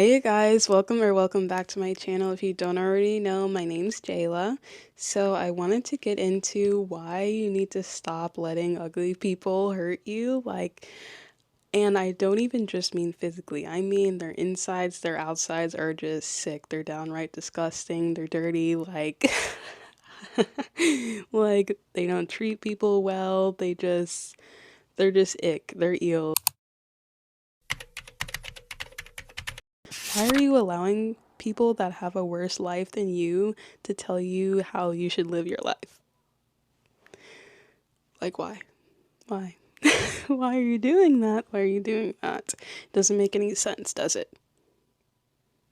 Hey guys, welcome back to my channel. If you don't already know, my name's Jayla. So I wanted to get into why you need to stop letting ugly people hurt you. And I don't even just mean physically. I mean their insides, their outsides are just sick. They're downright disgusting. They're dirty. Like they don't treat people well. They're just ick. They're eel. Why are you allowing people that have a worse life than you to tell you how you should live your life? Like, why? Why? Why are you doing that? Why are you doing that? Doesn't make any sense, does it?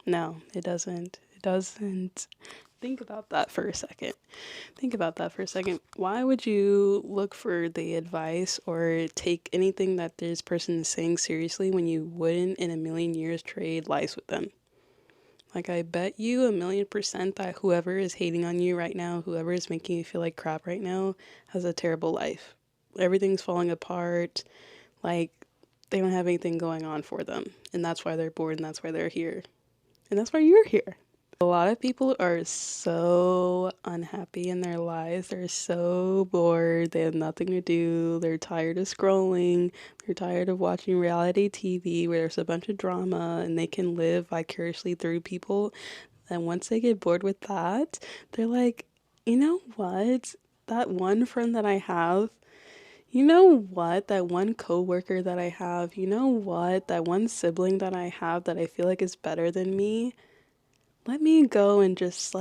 No, it doesn't. It doesn't. Think about that for a second. Think about that for a second. Why would you look for the advice or take anything that this person is saying seriously when you wouldn't in a million years trade lives with them? Like, I bet you 1,000,000% that whoever is hating on you right now, whoever is making you feel like crap right now, has a terrible life. Everything's falling apart. Like, they don't have anything going on for them. And that's why they're bored and that's why they're here. And that's why you're here. A lot of people are so unhappy in their lives. They're so bored. They have nothing to do. They're tired of scrolling. They're tired of watching reality TV where there's a bunch of drama and they can live vicariously through people. And once they get bored with that, they're like, you know what? That one friend that I have, you know what? That one coworker that I have, you know what? That one sibling that I have that I feel like is better than me. Let me go and just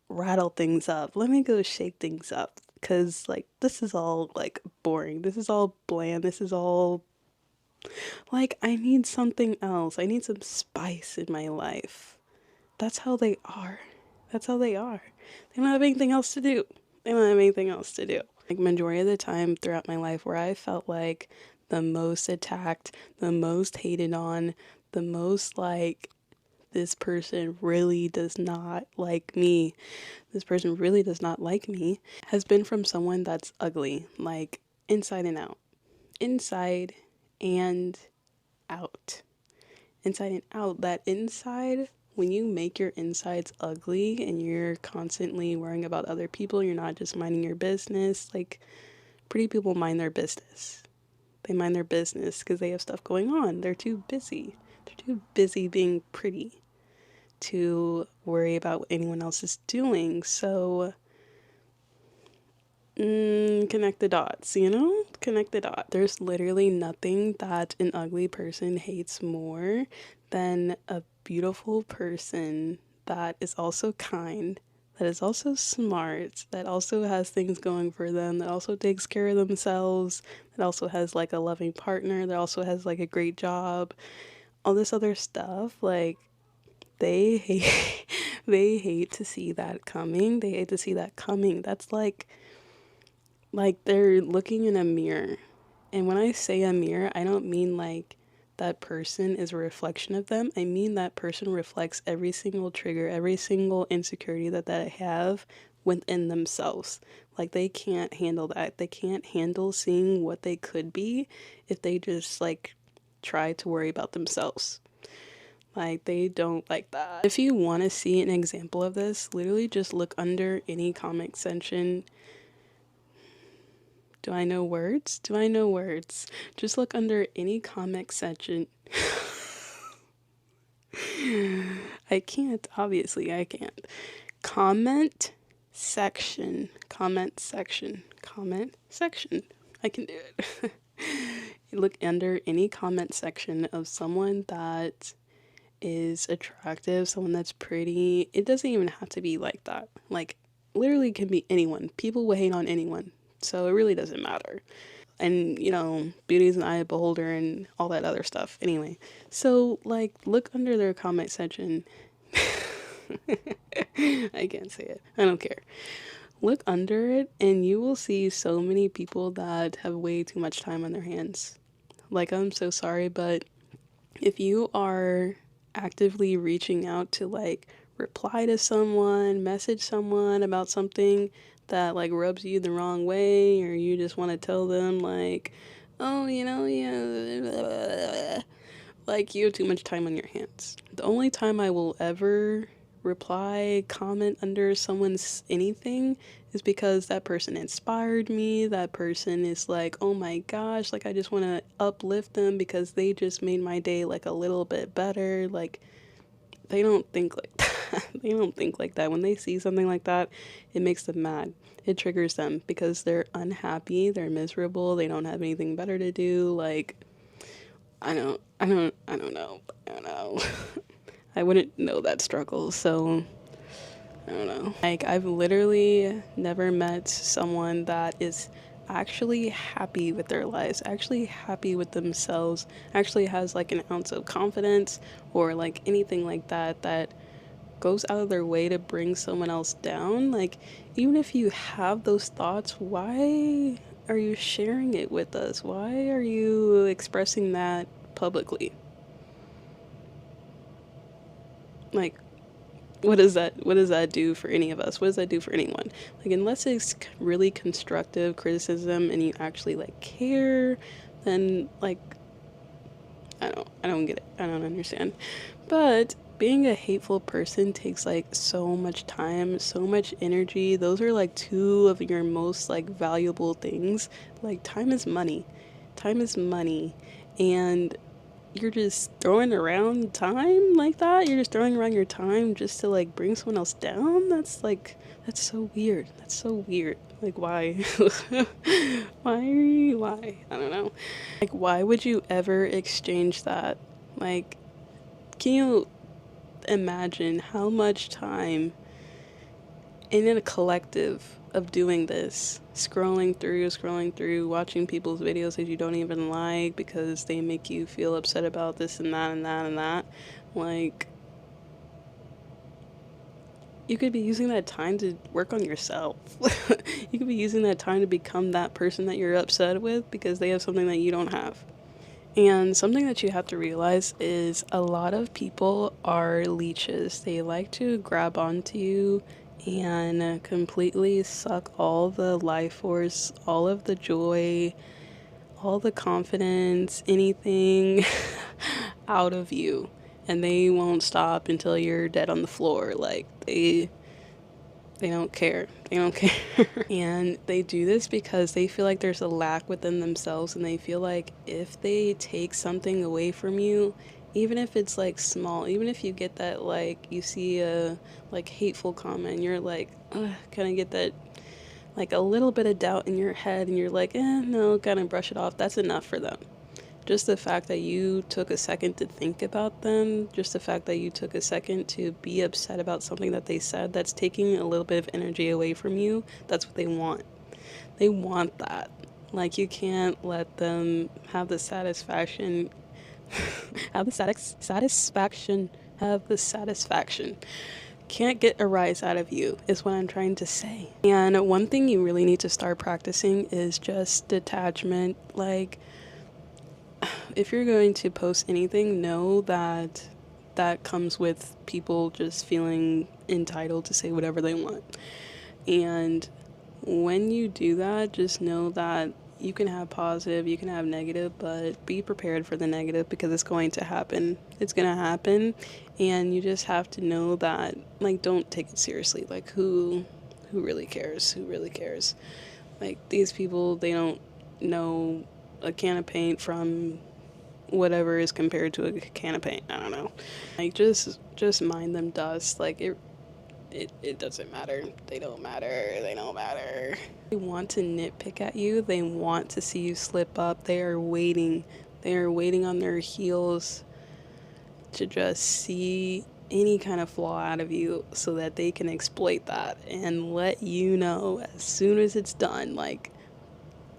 rattle things up. Let me go shake things up. Cause this is all boring. This is all bland. This is all I need something else. I need some spice in my life. That's how they are. That's how they are. They don't have anything else to do. They don't have anything else to do. Like, majority of the time throughout my life where I felt like the most attacked, the most hated on, the most this person really does not like me. This person really does not like me has been from someone that's ugly, like inside and out. Inside and out. Inside and out. That inside, when you make your insides ugly and you're constantly worrying about other people, you're not just minding your business. Like, pretty people mind their business. They mind their business because they have stuff going on. They're too busy. They're too busy being pretty to worry about what anyone else is doing. So, connect the dots, you know? Connect the dots. There's literally nothing that an ugly person hates more than a beautiful person that is also kind, that is also smart, that also has things going for them, that also takes care of themselves, that also has a loving partner, that also has a great job, all this other stuff. They hate they hate to see that coming. They hate to see that coming. That's like they're looking in a mirror. And when I say a mirror, I don't mean that person is a reflection of them. I mean that person reflects every single trigger, every single insecurity that they have within themselves. Like, they can't handle that. They can't handle seeing what they could be if they just try to worry about themselves. Like, they don't like that. If you want to see an example of this, literally just look under any comment section. Do I know words? Do I know words? Just look under any comment section. I can't, obviously, I can't. Comment section. Comment section. Comment section. I can do it. Look under any comment section of someone that is attractive, someone that's pretty. It doesn't even have to be like that. Like, literally can be anyone. People will hate on anyone. So it really doesn't matter. And, beauty is an eye of beholder and all that other stuff. Anyway, so, look under their comment section. I can't say it. I don't care. Look under it, and you will see so many people that have way too much time on their hands. Like, I'm so sorry, but if you are actively reaching out to reply to someone, message someone about something that rubs you the wrong way, or you just want to tell them oh, yeah, like you have too much time on your hands. The only time I will ever reply, comment under someone's anything is because that person inspired me. That person is like, oh my gosh, like I just want to uplift them because they just made my day like a little bit better. Like they don't think like that. They don't think like that. When they see something like that, it makes them mad. It triggers them because they're unhappy, they're miserable, they don't have anything better to do. Like I don't know. I don't know. I wouldn't know that struggle, so I don't know. Like, I've literally never met someone that is actually happy with their lives, actually happy with themselves, actually has like an ounce of confidence or like anything like that that goes out of their way to bring someone else down. Like, even if you have those thoughts, why are you sharing it with us? Why are you expressing that publicly? Like, what does that do for any of us? What does that do for anyone? Like, unless it's really constructive criticism and you actually like care, then like I don't get it. I don't understand. But being a hateful person takes like so much time, so much energy. Those are like two of your most like valuable things. Like, time is money. Time is money. And you're just throwing around time like that. You're just throwing around your time just to like bring someone else down. That's like, that's so weird. That's so weird. Like, why? Why? I don't know. Like, why would you ever exchange that? Like, can you imagine how much time in a collective of doing this, scrolling through, watching people's videos that you don't even like because they make you feel upset about this and that and that and that. Like, you could be using that time to work on yourself. You could be using that time to become that person that you're upset with because they have something that you don't have. And something that you have to realize is a lot of people are leeches. They like to grab onto you and completely suck all the life force, all of the joy, all the confidence, anything out of you. And they won't stop until you're dead on the floor. Like, they don't care. They don't care. And they do this because they feel like there's a lack within themselves, and they feel like if they take something away from you, even if it's like small, even if you get that, like, you see a like hateful comment, you're like, kind of get that like a little bit of doubt in your head, and you're like, no, kind of brush it off. That's enough for them. Just the fact that you took a second to think about them, just the fact that you took a second to be upset about something that they said, that's taking a little bit of energy away from you. That's what they want. They want that. Like, you can't let them have the satisfaction, have the satisfaction. Can't get a rise out of you, is what I'm trying to say. And one thing you really need to start practicing is just detachment. Like, if you're going to post anything, know that that comes with people just feeling entitled to say whatever they want. And when you do that, just know that you can have positive, you can have negative, but be prepared for the negative because it's going to happen. It's going to happen, and you just have to know that, like, don't take it seriously. Like, who really cares? Who really cares? Like, these people, they don't know a can of paint from whatever is compared to a can of paint. I don't know. Like, just mind them dust. Like, it doesn't matter. They don't matter. They don't matter. They want to nitpick at you. They want to see you slip up. They are waiting. They are waiting on their heels to just see any kind of flaw out of you so that they can exploit that and let you know as soon as it's done. Like,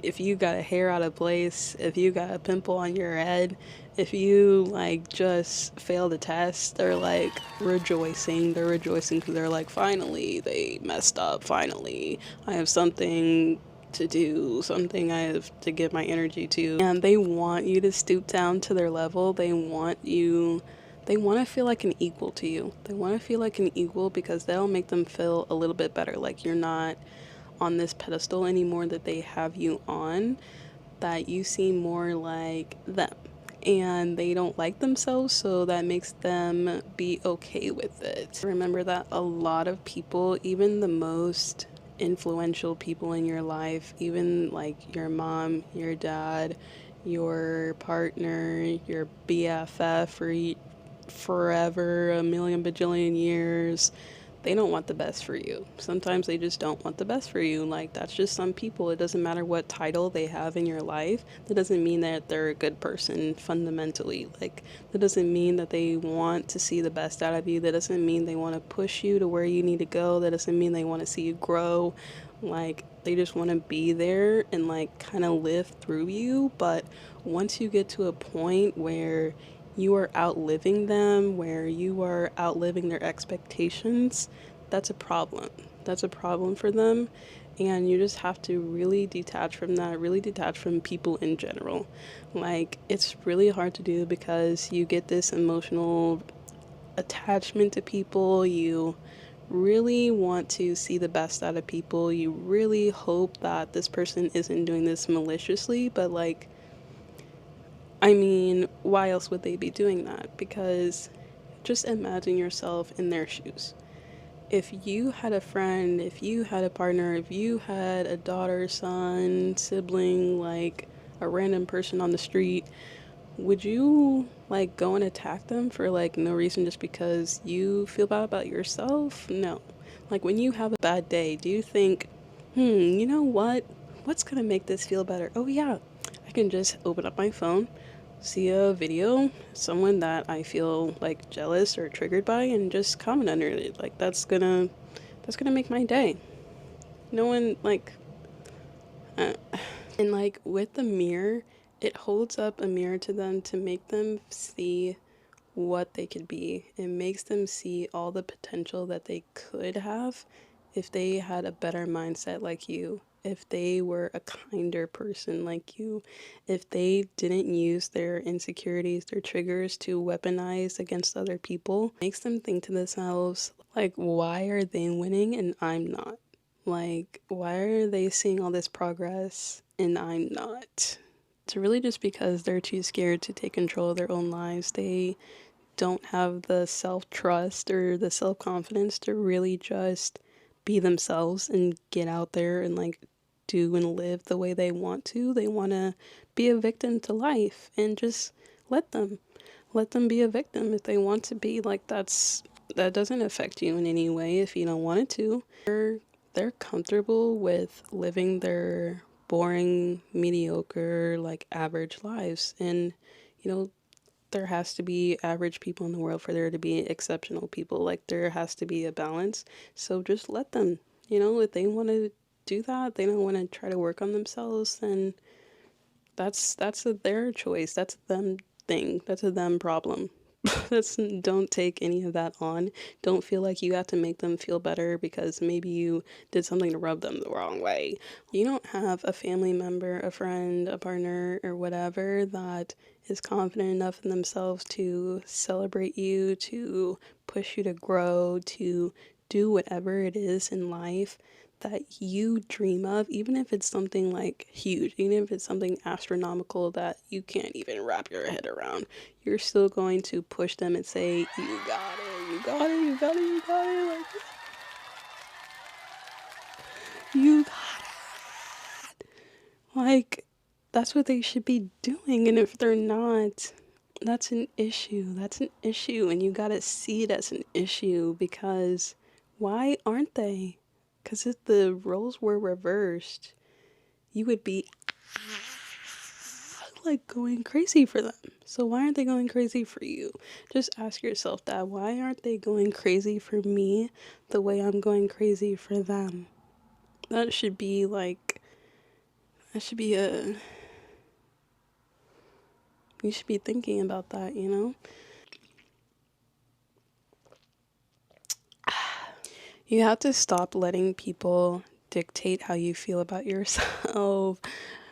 if you got a hair out of place, if you got a pimple on your head, if you like just failed a test, they're like rejoicing. They're rejoicing because they're like, finally, they messed up. Finally, I have something to do, something I have to give my energy to. And they want you to stoop down to their level. They want to feel like an equal to you. They want to feel like an equal because that'll make them feel a little bit better. Like, you're not on this pedestal anymore that they have you on, that you seem more like them. and they don't like themselves, so that makes them be okay with it. Remember that a lot of people, even the most influential people in your life, even like your mom, your dad, your partner, your BFF for forever, a million bajillion years, they don't want the best for you. Sometimes they just don't want the best for you. Like, that's just some people. It doesn't matter what title they have in your life. That doesn't mean that they're a good person fundamentally. Like, that doesn't mean that they want to see the best out of you. That doesn't mean they want to push you to where you need to go. That doesn't mean they want to see you grow. Like, they just want to be there and, like, kind of live through you. But once you get to a point where you are outliving them, where you are outliving their expectations, that's a problem. That's a problem for them. And you just have to really detach from that, really detach from people in general. Like, it's really hard to do because you get this emotional attachment to people. You really want to see the best out of people. You really hope that this person isn't doing this maliciously, but like, I mean, why else would they be doing that? Because just imagine yourself in their shoes. If you had a friend, if you had a partner, if you had a daughter, son, sibling, like a random person on the street, would you like go and attack them for like no reason just because you feel bad about yourself? No. Like when you have a bad day, do you think, you know what? What's gonna make this feel better? Oh yeah, I can just open up my phone, see a video, someone that I feel like jealous or triggered by, and just comment under it. Like that's gonna make my day. No one like and like with the mirror, it holds up a mirror to them to make them see what they could be. It makes them see all the potential that they could have if they had a better mindset like you, if they were a kinder person like you, if they didn't use their insecurities, their triggers to weaponize against other people. It makes them think to themselves, like, why are they winning and I'm not? Like, why are they seeing all this progress and I'm not? It's really just because they're too scared to take control of their own lives. They don't have the self trust or the self confidence to really just be themselves and get out there and like do and live the way they want to. They want to be a victim to life and just let them let them be a victim if they want to be. Like, that doesn't affect you in any way if you don't want it to. They're comfortable with living their boring, mediocre, like average lives, and you know, there has to be average people in the world for there to be exceptional people. Like, there has to be a balance. So just let them, if they want to do that, they don't want to try to work on themselves, then their choice. That's a them thing. That's a them problem. Don't take any of that on. Don't feel like you have to make them feel better because maybe you did something to rub them the wrong way. You don't have a family member, a friend, a partner, or whatever that is confident enough in themselves to celebrate you, to push you to grow, to do whatever it is in life that you dream of, even if it's something like huge, even if it's something astronomical that you can't even wrap your head around, you're still going to push them and say, you got it, you got it, you got it, you got it, like, you got it. Like, that's what they should be doing. And if they're not, that's an issue. That's an issue. And you gotta see it as an issue because why aren't they? Because if the roles were reversed, you would be like going crazy for them. So why aren't they going crazy for you? Just ask yourself that. Why aren't they going crazy for me the way I'm going crazy for them? That should be like, that should be a, you should be thinking about that, you know? You have to stop letting people dictate how you feel about yourself.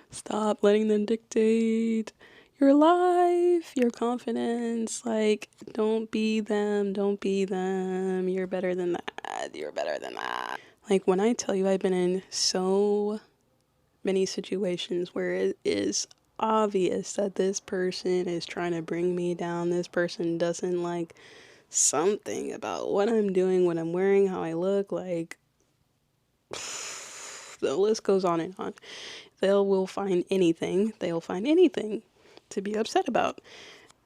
Stop letting them dictate your life, your confidence. Like, don't be them, don't be them. You're better than that. You're better than that. Like, when I tell you I've been in so many situations where it is obvious that this person is trying to bring me down. This person doesn't like something about what I'm doing, what I'm wearing, how I look, like the list goes on and on. Will find anything. They'll find anything to be upset about.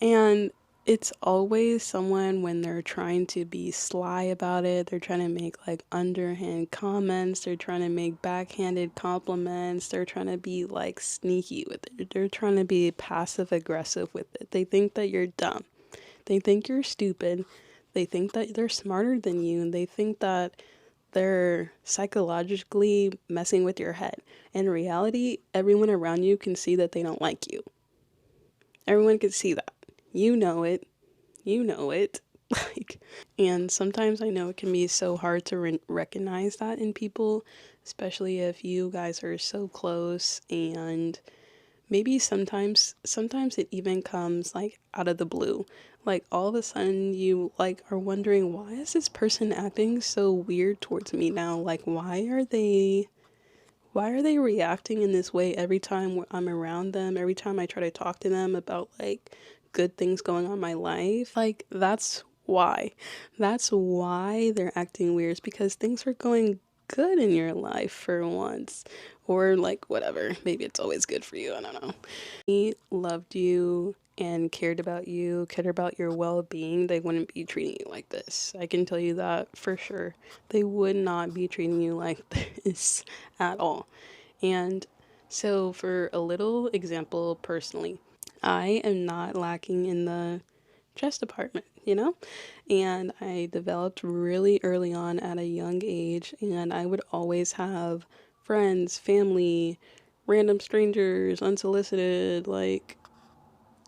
And it's always someone when they're trying to be sly about it, they're trying to make like underhand comments, they're trying to make backhanded compliments, they're trying to be like sneaky with it, they're trying to be passive aggressive with it. They think that you're dumb, they think you're stupid, they think that they're smarter than you, and they think that they're psychologically messing with your head. In reality, everyone around you can see that they don't like you. Everyone can see that. You know it. You know it. Like, and sometimes I know it can be so hard to recognize that in people, especially if you guys are so close, and maybe sometimes it even comes like out of the blue. Like all of a sudden you like are wondering, why is this person acting so weird towards me now? Like why are they reacting in this way every time I'm around them, every time I try to talk to them about like good things going on in my life? Like that's why. That's why they're acting weird, is because things are going good in your life for once. Or like whatever. Maybe it's always good for you. I don't know. He loved you and cared about your well-being, they wouldn't be treating you like this. I can tell you that for sure. They would not be treating you like this at all. And so for a little example, personally, I am not lacking in the chess department, you know? And I developed really early on at a young age, and I would always have friends, family, random strangers, unsolicited, like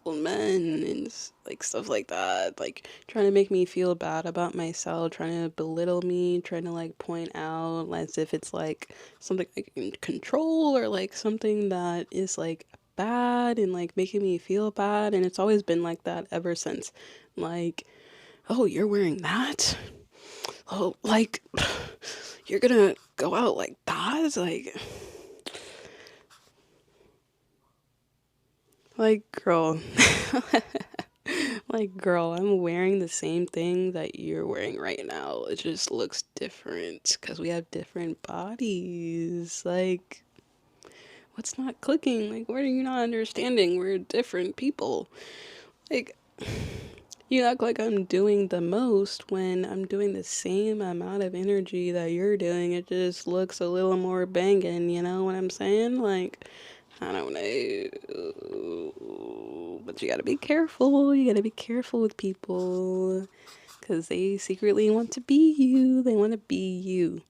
men and like stuff like that, like trying to make me feel bad about myself, trying to belittle me, trying to like point out as if it's like something I can control, or like something that is like bad, and like making me feel bad. And it's always been like that ever since. Like, oh, you're wearing that? Oh, like you're gonna go out like that? Like girl. Like, girl, I'm wearing the same thing that you're wearing right now. It just looks different because we have different bodies. Like, what's not clicking? Like, what are you not understanding? We're different people. Like, you act like I'm doing the most when I'm doing the same amount of energy that you're doing. It just looks a little more banging, you know what I'm saying? Like, I don't know. But you gotta be careful. You gotta be careful with people because they secretly want to be you. They want to be you.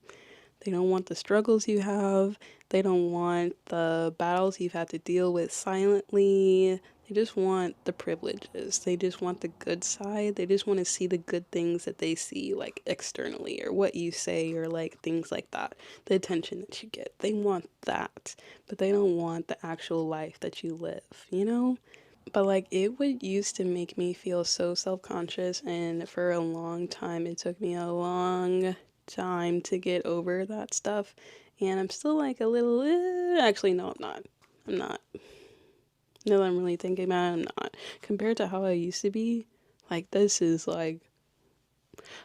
They don't want the struggles you have. They don't want the battles you've had to deal with silently. They just want the privileges. They just want the good side. They just want to see the good things that they see, like externally, or what you say, or like things like that. The attention that you get. They want that, but they don't want the actual life that you live, you know? But like it would used to make me feel so self-conscious, and for a long time it took me a long time to get over that stuff. And I'm still like a little actually no, I'm not. I'm not. No, I'm really thinking about it, I'm not. Compared to how I used to be, like this is like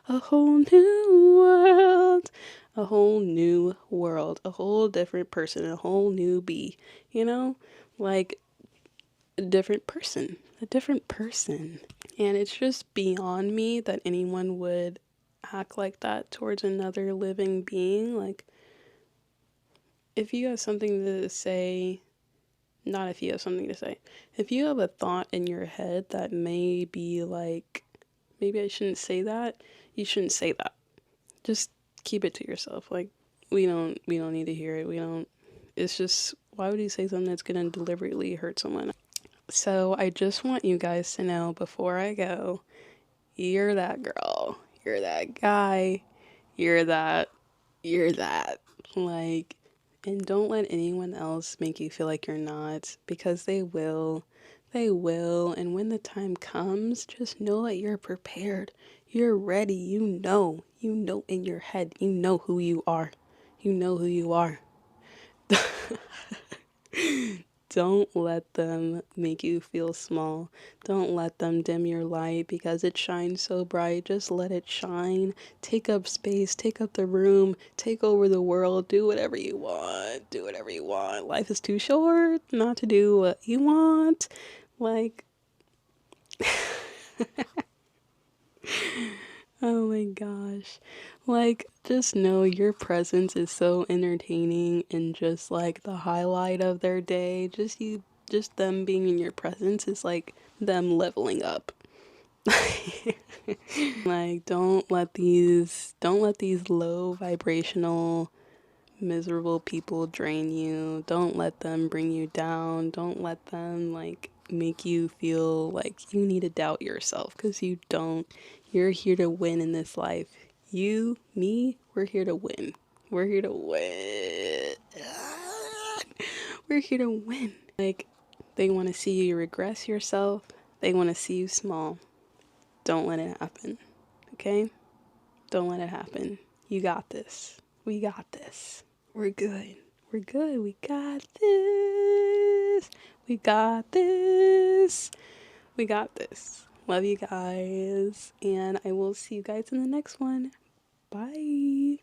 a whole new world. A whole new world. A whole different person. A whole new be. You know? Like a different person, a different person. And it's just beyond me that anyone would act like that towards another living being. Like, if you have something to say, not if you have something to say, if you have a thought in your head that may be like, maybe I shouldn't say that, you shouldn't say that. Just keep it to yourself. Like, we don't need to hear it. We don't, it's just, why would you say something that's gonna deliberately hurt someone? So I just want you guys to know before I go, you're that girl, you're that guy, you're that, you're that. Like, and don't let anyone else make you feel like you're not, because they will. They will. And when the time comes, just know that you're prepared. You're ready. You know in your head, you know who you are. You know who you are. don't let them make you feel small. Don't let them dim your light because it shines so bright. Just let it shine. Take up space, take up the room, take over the world. Do whatever you want. Do whatever you want. Life is too short not to do what you want. Like, oh my gosh. Like, just know your presence is so entertaining and just like the highlight of their day. Just them being in your presence is like them leveling up. Like, don't let these low vibrational miserable people drain you. Don't let them bring you down. Don't let them like make you feel like you need to doubt yourself because you don't. You're here to win in this life. You, me, we're here to win. We're here to win. We're here to win. Like, they want to see you regress yourself. They want to see you small. Don't let it happen. Okay? Don't let it happen. You got this. We got this. We're good. We're good. We got this. We got this. We got this. Love you guys. And I will see you guys in the next one. Bye.